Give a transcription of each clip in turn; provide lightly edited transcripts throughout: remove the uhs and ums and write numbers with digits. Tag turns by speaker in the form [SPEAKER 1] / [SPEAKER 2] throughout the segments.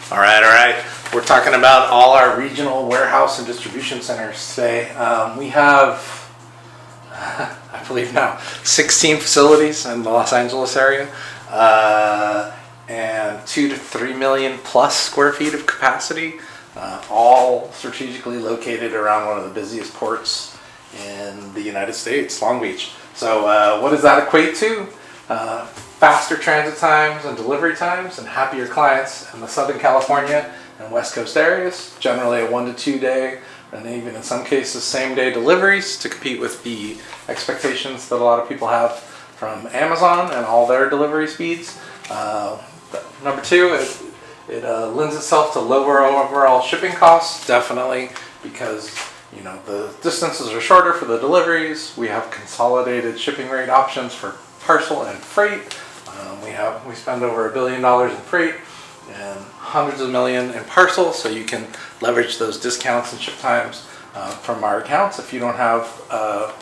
[SPEAKER 1] All right. We're talking about all our regional warehouse and distribution centers today. We have, I believe now, 16 facilities in the Los Angeles area, and 2 to 3 million plus square feet of capacity, all strategically located around one of the busiest ports in the United States, Long Beach. So what does that equate to? Faster transit times and delivery times and happier clients in the Southern California and West Coast areas, generally a 1 to 2 day and even in some cases same day deliveries to compete with the expectations that a lot of people have from Amazon and all their delivery speeds. Number two, it lends itself to lower overall shipping costs, definitely, because the distances are shorter for the deliveries. We have consolidated shipping rate options for parcel and freight. We spend over $1 billion in freight and hundreds of millions in parcel, so you can leverage those discounts and ship times from our accounts if you don't have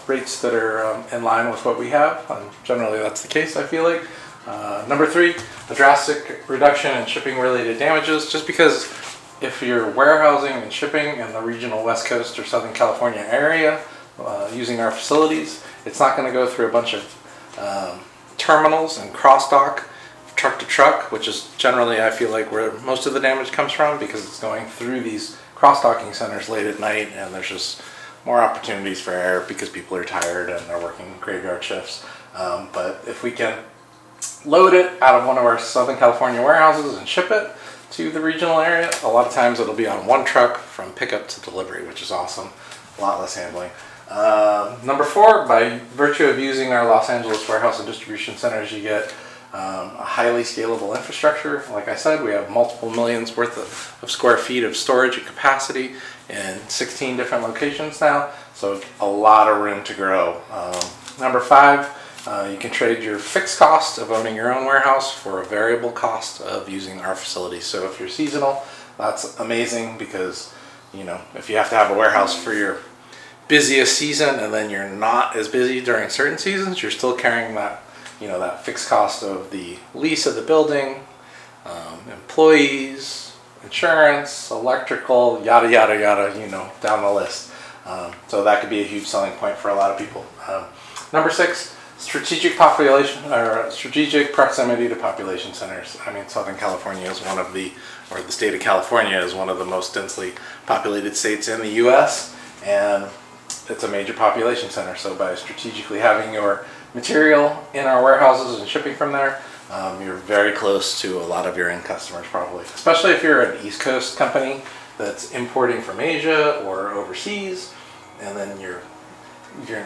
[SPEAKER 1] rates that are in line with what we have. Generally that's the case, I feel like. Number three, a drastic reduction in shipping related damages, just because if you're warehousing and shipping in the regional West Coast or Southern California area using our facilities, it's not going to go through a bunch of terminals and cross-dock truck to truck, which is generally, I feel like, where most of the damage comes from, because it's going through these cross-docking centers late at night and there's just more opportunities for error because people are tired and they're working graveyard shifts. But if we can load it out of one of our Southern California warehouses and ship it to the regional area, a lot of times it'll be on one truck from pickup to delivery, which is awesome. A lot less handling. Number four, by virtue of using our Los Angeles warehouse and distribution centers, you get a highly scalable infrastructure. Like I said, we have multiple millions worth of square feet of storage and capacity in 16 different locations now, so a lot of room to grow. Number five, you can trade your fixed cost of owning your own warehouse for a variable cost of using our facility. So if you're seasonal, that's amazing, because if you have to have a warehouse for your busiest season and then you're not as busy during certain seasons, you're still carrying that that fixed cost of the lease of the building, employees, insurance, electrical, yada yada yada, down the list. So that could be a huge selling point for a lot of people. Number six, strategic proximity to population centers. I mean, Southern California is the state of California is one of the most densely populated states in the U.S., and it's a major population center. So by strategically having your material in our warehouses and shipping from there, you're very close to a lot of your end customers, probably. Especially if you're an East Coast company that's importing from Asia or overseas, and then you're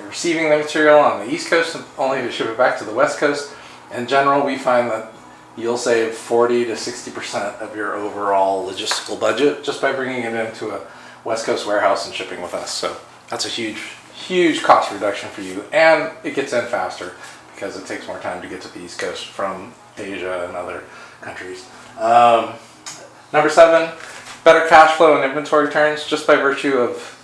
[SPEAKER 1] receiving the material on the East Coast only to ship it back to the West Coast. In general, we find that you'll save 40 to 60% of your overall logistical budget just by bringing it into a West Coast warehouse and shipping with us. So that's a huge cost reduction for you, and it gets in faster because it takes more time to get to the East Coast from Asia and other countries. Number seven, better cash flow and inventory turns, just by virtue of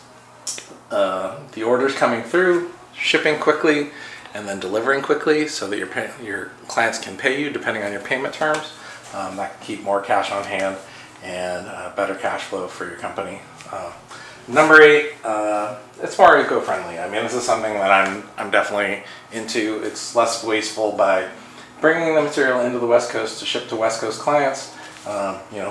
[SPEAKER 1] the orders coming through, shipping quickly, and then delivering quickly so that your clients can pay you depending on your payment terms. That can keep more cash on hand and better cash flow for your company. Number eight, it's more eco-friendly. I mean, this is something that I'm definitely into. It's less wasteful by bringing the material into the West Coast to ship to West Coast clients.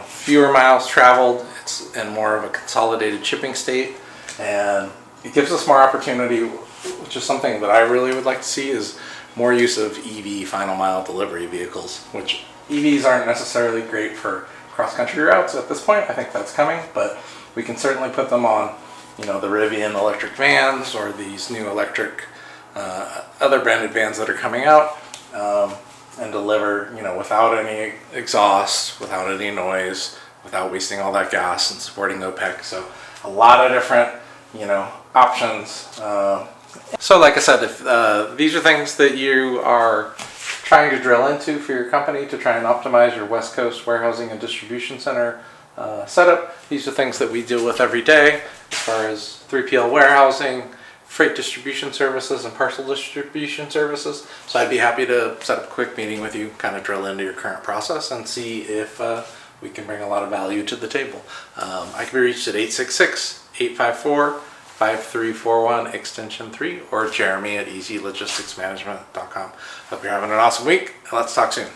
[SPEAKER 1] Fewer miles traveled, it's in more of a consolidated shipping state, and it gives us more opportunity, which is something that I really would like to see, is more use of EV final mile delivery vehicles, which EVs aren't necessarily great for cross-country routes at this point. I think that's coming, but we can certainly put them on, the Rivian electric vans or these new electric other branded vans that are coming out, and deliver, without any exhaust, without any noise, without wasting all that gas, and supporting OPEC. So a lot of different, options. So like I said, if these are things that you are trying to drill into for your company to try and optimize your West Coast warehousing and distribution center setup, these are things that we deal with every day as far as 3PL warehousing, freight distribution services, and parcel distribution services. So I'd be happy to set up a quick meeting with you, kind of drill into your current process and see if we can bring a lot of value to the table. I can be reached at 866-854-5341 extension 3 or Jeremy at easylogisticsmanagement.com. Hope you're having an awesome week, and let's talk soon.